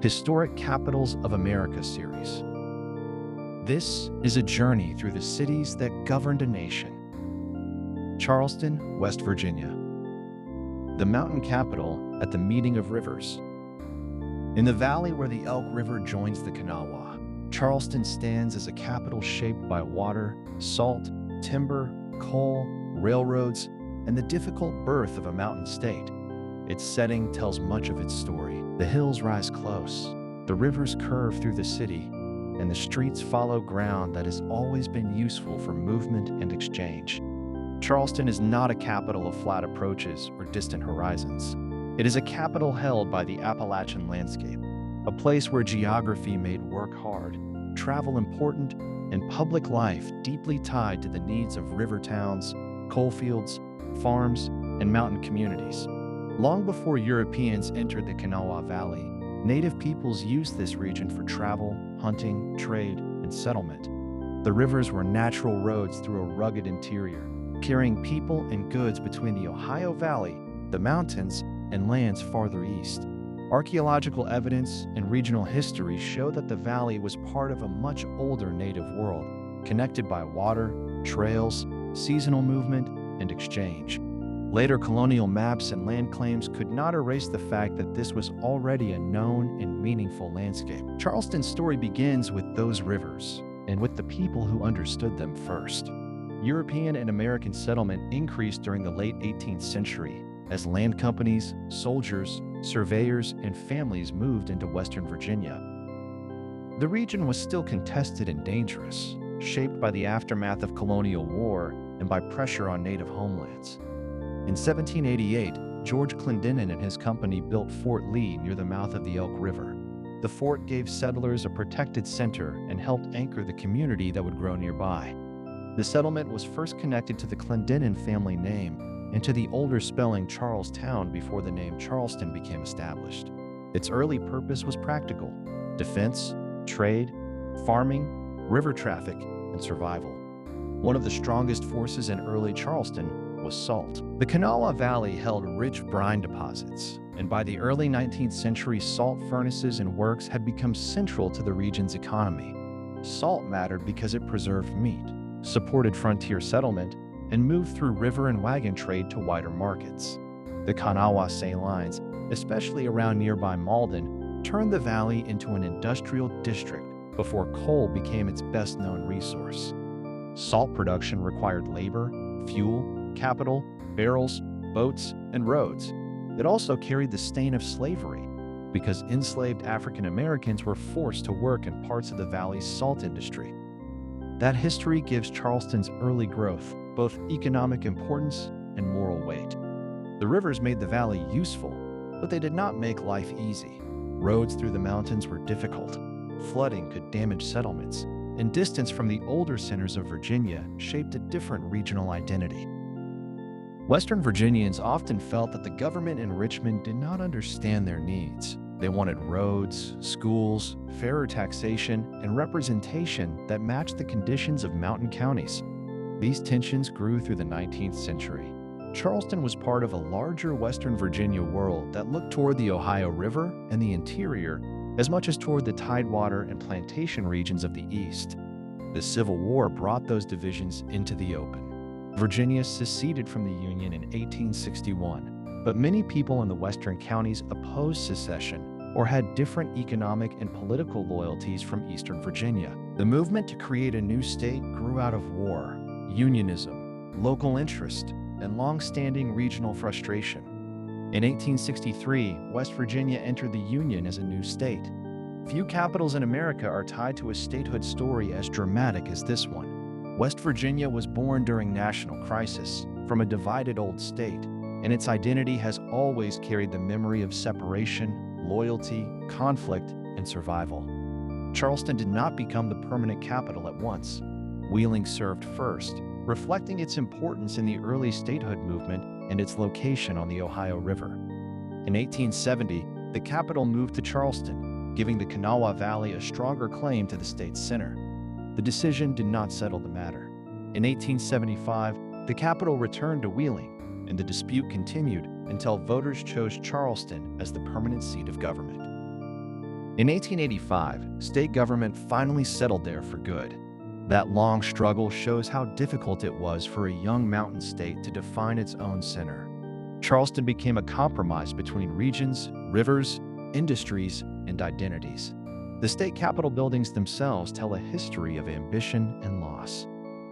Historic Capitals of America series. This is a journey through the cities that governed a nation. Charleston, West Virginia. The mountain capital at the meeting of rivers. In the valley where the Elk River joins the Kanawha, Charleston stands as a capital shaped by water, salt, timber, coal, railroads, and the difficult birth of a mountain state. Its setting tells much of its story. The hills rise close, the rivers curve through the city, and the streets follow ground that has always been useful for movement and exchange. Charleston is not a capital of flat approaches or distant horizons. It is a capital held by the Appalachian landscape, a place where geography made work hard, travel important, and public life deeply tied to the needs of river towns, coal fields, farms, and mountain communities. Long before Europeans entered the Kanawha Valley, native peoples used this region for travel, hunting, trade, and settlement. The rivers were natural roads through a rugged interior, carrying people and goods between the Ohio Valley, the mountains, and lands farther east. Archaeological evidence and regional history show that the valley was part of a much older native world, connected by water, trails, seasonal movement, and exchange. Later colonial maps and land claims could not erase the fact that this was already a known and meaningful landscape. Charleston's story begins with those rivers, and with the people who understood them first. European and American settlement increased during the late 18th century as land companies, soldiers, surveyors, and families moved into Western Virginia. The region was still contested and dangerous, shaped by the aftermath of colonial war and by pressure on native homelands. In 1788, George Clendenin and his company built Fort Lee near the mouth of the Elk River. The fort gave settlers a protected center and helped anchor the community that would grow nearby. The settlement was first connected to the Clendenin family name and to the older spelling Charlestown before the name Charleston became established. Its early purpose was practical: defense, trade, farming, river traffic, and survival. One of the strongest forces in early Charleston was salt. The Kanawha Valley held rich brine deposits, and by the early 19th century, salt furnaces and works had become central to the region's economy. Salt mattered because it preserved meat, supported frontier settlement, and moved through river and wagon trade to wider markets. The Kanawha lines, especially around nearby Malden, turned the valley into an industrial district before coal became its best-known resource. Salt production required labor, fuel, capital, barrels, boats, and roads. It also carried the stain of slavery, because enslaved African Americans were forced to work in parts of the valley's salt industry. That history gives Charleston's early growth both economic importance and moral weight. The rivers made the valley useful, but they did not make life easy. Roads through the mountains were difficult. Flooding could damage settlements, and distance from the older centers of Virginia shaped a different regional identity. Western Virginians often felt that the government in Richmond did not understand their needs. They wanted roads, schools, fairer taxation, and representation that matched the conditions of mountain counties. These tensions grew through the 19th century. Charleston was part of a larger Western Virginia world that looked toward the Ohio River and the interior as much as toward the tidewater and plantation regions of the east. The Civil War brought those divisions into the open. Virginia seceded from the Union in 1861, but many people in the western counties opposed secession or had different economic and political loyalties from Eastern Virginia. The movement to create a new state grew out of war, unionism, local interest, and long-standing regional frustration. In 1863, West Virginia entered the Union as a new state. Few capitals in America are tied to a statehood story as dramatic as this one. West Virginia was born during national crisis from a divided old state, and its identity has always carried the memory of separation, loyalty, conflict, and survival. Charleston did not become the permanent capital at once. Wheeling served first, reflecting its importance in the early statehood movement and its location on the Ohio River. In 1870, the capital moved to Charleston, giving the Kanawha Valley a stronger claim to the state's center. The decision did not settle the matter. In 1875, the capital returned to Wheeling, and the dispute continued until voters chose Charleston as the permanent seat of government. In 1885, state government finally settled there for good. That long struggle shows how difficult it was for a young mountain state to define its own center. Charleston became a compromise between regions, rivers, industries, and identities. The state capitol buildings themselves tell a history of ambition and loss.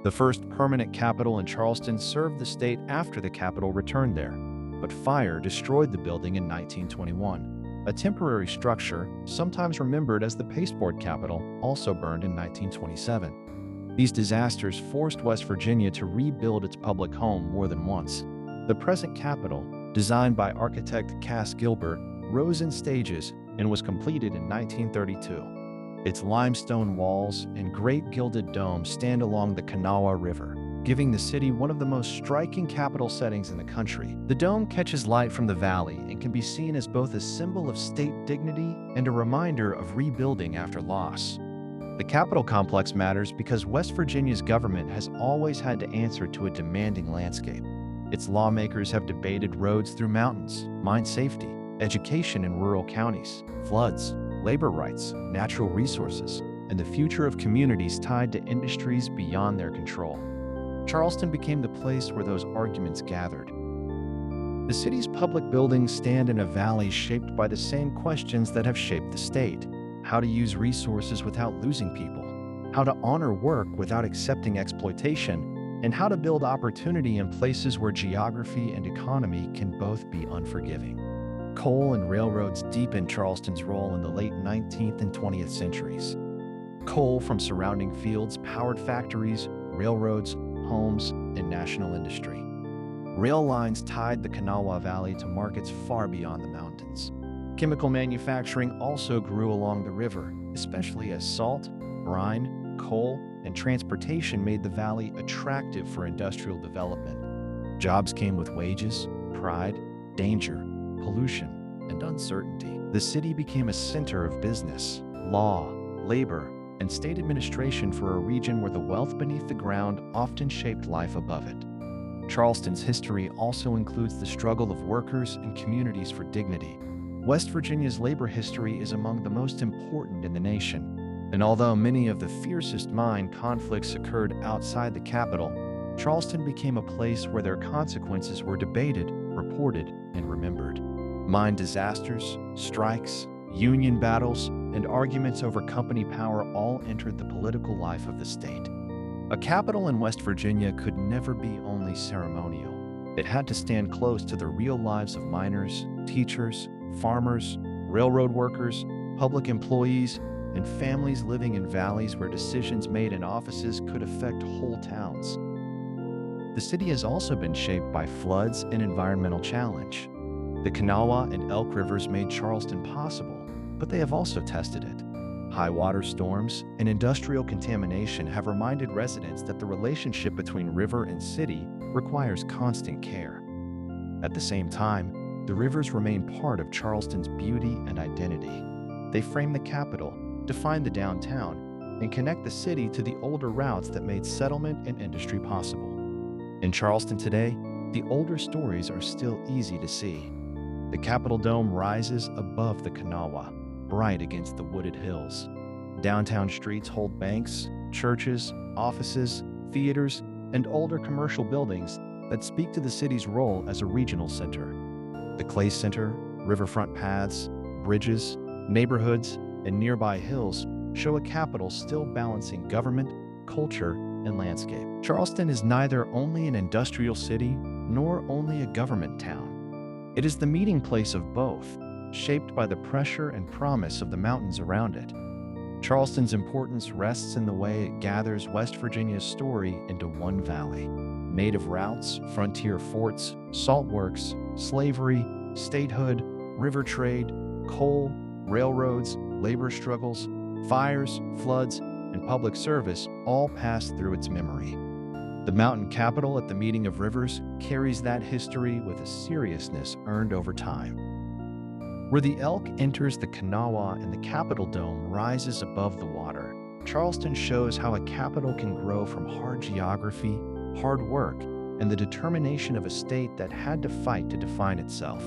The first permanent capitol in Charleston served the state after the capital returned there, but fire destroyed the building in 1921. A temporary structure, sometimes remembered as the pasteboard capitol, also burned in 1927. These disasters forced West Virginia to rebuild its public home more than once. The present capitol, designed by architect Gilbert, rose in stages and was completed in 1932. Its limestone walls and great gilded dome stand along the Kanawha River, giving the city one of the most striking capitol settings in the country. The dome catches light from the valley and can be seen as both a symbol of state dignity and a reminder of rebuilding after loss. The Capitol complex matters because West Virginia's government has always had to answer to a demanding landscape. Its lawmakers have debated roads through mountains, mine safety, education in rural counties, floods, labor rights, natural resources, and the future of communities tied to industries beyond their control. Charleston became the place where those arguments gathered. The city's public buildings stand in a valley shaped by the same questions that have shaped the state: how to use resources without losing people, how to honor work without accepting exploitation, and how to build opportunity in places where geography and economy can both be unforgiving. Coal and railroads deepened Charleston's role in the late 19th and 20th centuries. Coal from surrounding fields powered factories, railroads, homes, and national industry. Rail lines tied the Kanawha Valley to markets far beyond the mountains. Chemical manufacturing also grew along the river, especially as salt, brine, coal, and transportation made the valley attractive for industrial development. Jobs came with wages, pride, danger, pollution, and uncertainty. The city became a center of business, law, labor, and state administration for a region where the wealth beneath the ground often shaped life above it. Charleston's history also includes the struggle of workers and communities for dignity. West Virginia's labor history is among the most important in the nation. And although many of the fiercest mine conflicts occurred outside the capital, Charleston became a place where their consequences were debated, reported, and remembered. Mine disasters, strikes, union battles, and arguments over company power all entered the political life of the state. A capital in West Virginia could never be only ceremonial. It had to stand close to the real lives of miners, teachers, farmers, railroad workers, public employees, and families living in valleys where decisions made in offices could affect whole towns. The city has also been shaped by floods and environmental challenge. The Kanawha and Elk Rivers made Charleston possible, but they have also tested it. High water storms and industrial contamination have reminded residents that the relationship between river and city requires constant care. At the same time, the rivers remain part of Charleston's beauty and identity. They frame the capital, define the downtown, and connect the city to the older routes that made settlement and industry possible. In Charleston today, the older stories are still easy to see. The Capitol Dome rises above the Kanawha, bright against the wooded hills. Downtown streets hold banks, churches, offices, theaters, and older commercial buildings that speak to the city's role as a regional center. The Clay Center, riverfront paths, bridges, neighborhoods, and nearby hills show a capital still balancing government, culture, and landscape. Charleston is neither only an industrial city nor only a government town. It is the meeting place of both, shaped by the pressure and promise of the mountains around it. Charleston's importance rests in the way it gathers West Virginia's story into one valley. Native routes, frontier forts, salt works, slavery, statehood, river trade, coal, railroads, labor struggles, fires, floods, and public service all pass through its memory. The mountain capital at the meeting of rivers carries that history with a seriousness earned over time. Where the Elk enters the Kanawha and the Capitol Dome rises above the water, Charleston shows how a capital can grow from hard geography, hard work, and the determination of a state that had to fight to define itself.